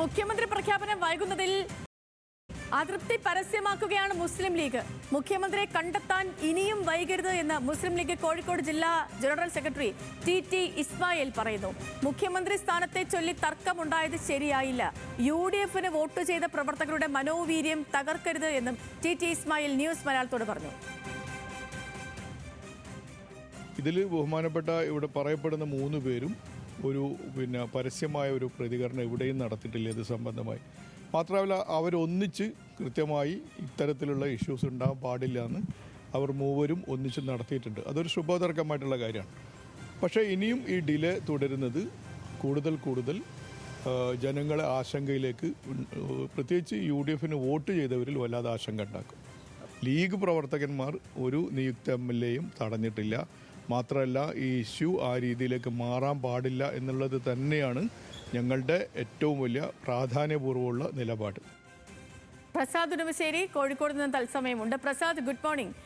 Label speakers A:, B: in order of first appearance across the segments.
A: മുഖ്യമന്ത്രി പ്രഖ്യാപനം വൈകുന്നതിൽ അതൃപ്തി പരസ്യമാക്കുകയാണ് മുസ്ലിം ലീഗ്. മുഖ്യമന്ത്രിയെ കണ്ടെത്താൻ ഇനിയും വൈകരുത് എന്ന് മുസ്ലിം ലീഗ് കോഴിക്കോട് ജില്ലാ ജനറൽ സെക്രട്ടറി ടി ഇസ്മായിൽ പറയുന്നു. മുഖ്യമന്ത്രി സ്ഥാനത്തെ ചൊല്ലി തർക്കമുണ്ടായത് ശരിയായില്ല. UDF-ന് വോട്ട് ചെയ്ത പ്രവർത്തകരുടെ മനോവീര്യം തകർക്കരുത് എന്നും ടി ഇസ്മായിൽ ന്യൂസ് മലയാളത്തോട് പറഞ്ഞു.
B: ഇതിൽ ബഹുമാനപ്പെട്ട ഇവിടെ പറയപ്പെടുന്ന 3 പേരും പരസ്യമായ ഒരു പ്രതികരണം എവിടെയും നടത്തിയിട്ടില്ല ഇത് സംബന്ധമായി. മാത്രമല്ല അവരൊന്നിച്ച് കൃത്യമായി ഇത്തരത്തിലുള്ള ഇഷ്യൂസ് ഉണ്ടാകാൻ പാടില്ല എന്ന് അവർ 3 ഒന്നിച്ച് നടത്തിയിട്ടുണ്ട്. അതൊരു ശുഭതർക്കമായിട്ടുള്ള കാര്യമാണ്. പക്ഷേ ഇനിയും ഈ ഡിലേ തുടരുന്നത് കൂടുതൽ ജനങ്ങളെ ആശങ്കയിലേക്ക്, പ്രത്യേകിച്ച് UDF-ന് വോട്ട് ചെയ്തവരിൽ വല്ലാതെ ആശങ്ക ഉണ്ടാക്കും. ലീഗ് പ്രവർത്തകന്മാർ ഒരു നിയുക്ത MLA-യും തടഞ്ഞിട്ടില്ല. മാത്രമല്ല ഈ ഇഷ്യൂ ആ രീതിയിലേക്ക് മാറാൻ പാടില്ല എന്നുള്ളത് തന്നെയാണ് ഞങ്ങളുടെ ഏറ്റവും വലിയ പ്രാധാന്യപൂർവ്വമുള്ള നിലപാട്.
A: പ്രസാദ് ഉടുമശ്ശേരി കോഴിക്കോട് നിന്ന് തത്സമയമുണ്ട്. Prasad, good morning.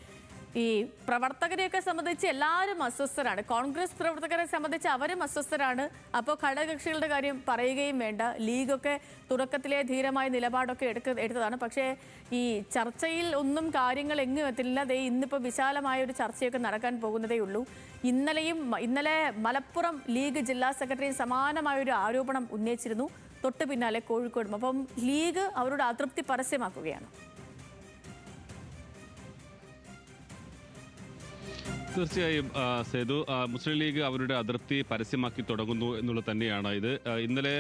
A: ഈ പ്രവർത്തകരെയൊക്കെ സംബന്ധിച്ച് എല്ലാവരും അസ്വസ്ഥരാണ്. കോൺഗ്രസ് പ്രവർത്തകരെ സംബന്ധിച്ച് അവരും അസ്വസ്ഥരാണ്. അപ്പോൾ ഘടകകക്ഷികളുടെ കാര്യം പറയുകയും വേണ്ട. ലീഗൊക്കെ തുടക്കത്തിലെ ധീരമായ നിലപാടൊക്കെ എടുത്തതാണ്. പക്ഷേ ഈ ചർച്ചയിൽ ഒന്നും കാര്യങ്ങൾ എങ്ങും എത്തില്ല. ഇന്നിപ്പോൾ വിശാലമായ ഒരു ചർച്ചയൊക്കെ നടക്കാൻ പോകുന്നതേ ഉള്ളൂ. ഇന്നലെ മലപ്പുറം ലീഗ് ജില്ലാ സെക്രട്ടറി സമാനമായൊരു ആരോപണം ഉന്നയിച്ചിരുന്നു. തൊട്ട് പിന്നാലെ കോഴിക്കോടും. അപ്പം ലീഗ് അവരുടെ അതൃപ്തി പരസ്യമാക്കുകയാണ്.
C: തീർച്ചയായും സേതു, മുസ്ലിം ലീഗ് അവരുടെ അതിർത്തി പരസ്യമാക്കി തുടങ്ങുന്നു എന്നുള്ളത് തന്നെയാണ് ഇത്. ഇന്നലെ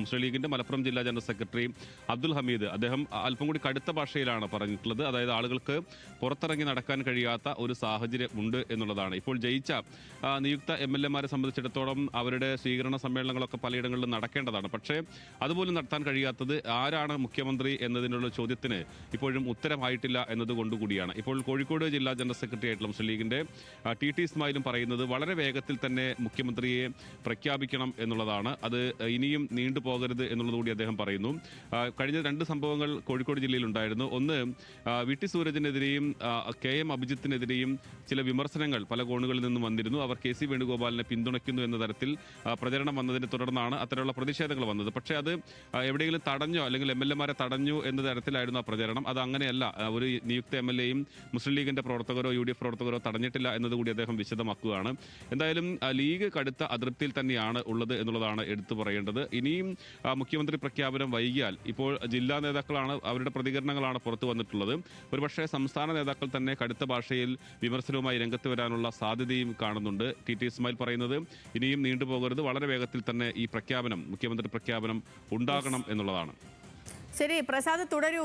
C: മുസ്ലിം ലീഗിന്റെ മലപ്പുറം ജില്ലാ ജനറൽ സെക്രട്ടറി അബ്ദുൽ ഹമീദ് അദ്ദേഹം അല്പം കൂടി കടുത്ത ഭാഷയിലാണ് പറഞ്ഞിട്ടുള്ളത്. അതായത് ആളുകൾക്ക് പുറത്തിറങ്ങി നടക്കാൻ കഴിയാത്ത ഒരു സാഹചര്യം ഉണ്ട് എന്നുള്ളതാണ്. ഇപ്പോൾ ജയിച്ച നിയുക്ത MLA-മാരെ സംബന്ധിച്ചിടത്തോളം അവരുടെ സ്വീകരണ സമ്മേളനങ്ങളൊക്കെ പലയിടങ്ങളിലും നടക്കേണ്ടതാണ്. പക്ഷേ അതുപോലും നടത്താൻ കഴിയാത്തത് ആരാണ് മുഖ്യമന്ത്രി എന്നതിനുള്ള ചോദ്യത്തിന് ഇപ്പോഴും ഉത്തരമായിട്ടില്ല എന്നതുകൊണ്ടുകൂടിയാണ്. ഇപ്പോൾ കോഴിക്കോട് ജില്ലാ ജനറൽ സെക്രട്ടറി ആയിട്ടുള്ള മുസ്ലിം ലീഗിന്റെ ടി ഇസ്മായിലും പറയുന്നത് വളരെ വേഗത്തിൽ തന്നെ മുഖ്യമന്ത്രിയെ പ്രഖ്യാപിക്കണം എന്നുള്ളതാണ്. അത് ഇനിയും നീണ്ടുപോകരുത് എന്നുള്ളതുകൂടി അദ്ദേഹം പറയുന്നു. കഴിഞ്ഞ 2 സംഭവങ്ങൾ കോഴിക്കോട് ജില്ലയിൽ ഉണ്ടായിരുന്നു. ഒന്ന്, VT സൂരജിനെതിരെയും KM അഭിജിത്തിനെതിരെയും ചില വിമർശനങ്ങൾ പല കോണുകളിൽ നിന്നും വന്നിരുന്നു. അവർ KC വേണുഗോപാലിനെ പിന്തുണയ്ക്കുന്നു എന്ന തരത്തിൽ പ്രചരണം വന്നതിനെ തുടർന്നാണ് അത്തരമുള്ള പ്രതിഷേധങ്ങൾ വന്നത്. പക്ഷേ അത് എവിടെയെങ്കിലും തടഞ്ഞോ അല്ലെങ്കിൽ MLA-മാരെ തടഞ്ഞു എന്ന തരത്തിലായിരുന്നു ആ പ്രചരണം. അത് അങ്ങനെയല്ല. ഒരു നിയുക്ത MLA-യും മുസ്ലിം ലീഗിന്റെ പ്രവർത്തകരോ UDF പ്രവർത്തകരോ തടഞ്ഞിട്ടില്ല എന്നതുകൂടി അദ്ദേഹം വിശദമാക്കുകയാണ്. എന്തായാലും ലീഗ് കടുത്ത അതൃപ്തിയിൽ തന്നെയാണ് ഉള്ളത് എന്നുള്ളതാണ് എടുത്തു പറയേണ്ടത്. ഇനിയും മുഖ്യമന്ത്രി പ്രഖ്യാപനം വൈകിയാൽ ഇപ്പോൾ ജില്ലാ നേതാക്കളാണ് അവരുടെ പ്രതികരണങ്ങളാണ് പുറത്തു വന്നിട്ടുള്ളത്. ഒരുപക്ഷെ സംസ്ഥാന നേതാക്കൾ തന്നെ കടുത്ത ഭാഷയിൽ വിമർശനവുമായി രംഗത്ത് വരാനുള്ള സാധ്യതയും കാണുന്നുണ്ട്. ടി ഇസ്മായിൽ പറയുന്നത് ഇനിയും നീണ്ടുപോകരുത്, വളരെ വേഗത്തിൽ തന്നെ ഈ മുഖ്യമന്ത്രി പ്രഖ്യാപനം ഉണ്ടാകണം എന്നുള്ളതാണ്.
A: ശരി പ്രസാദ്, തുടരൂ.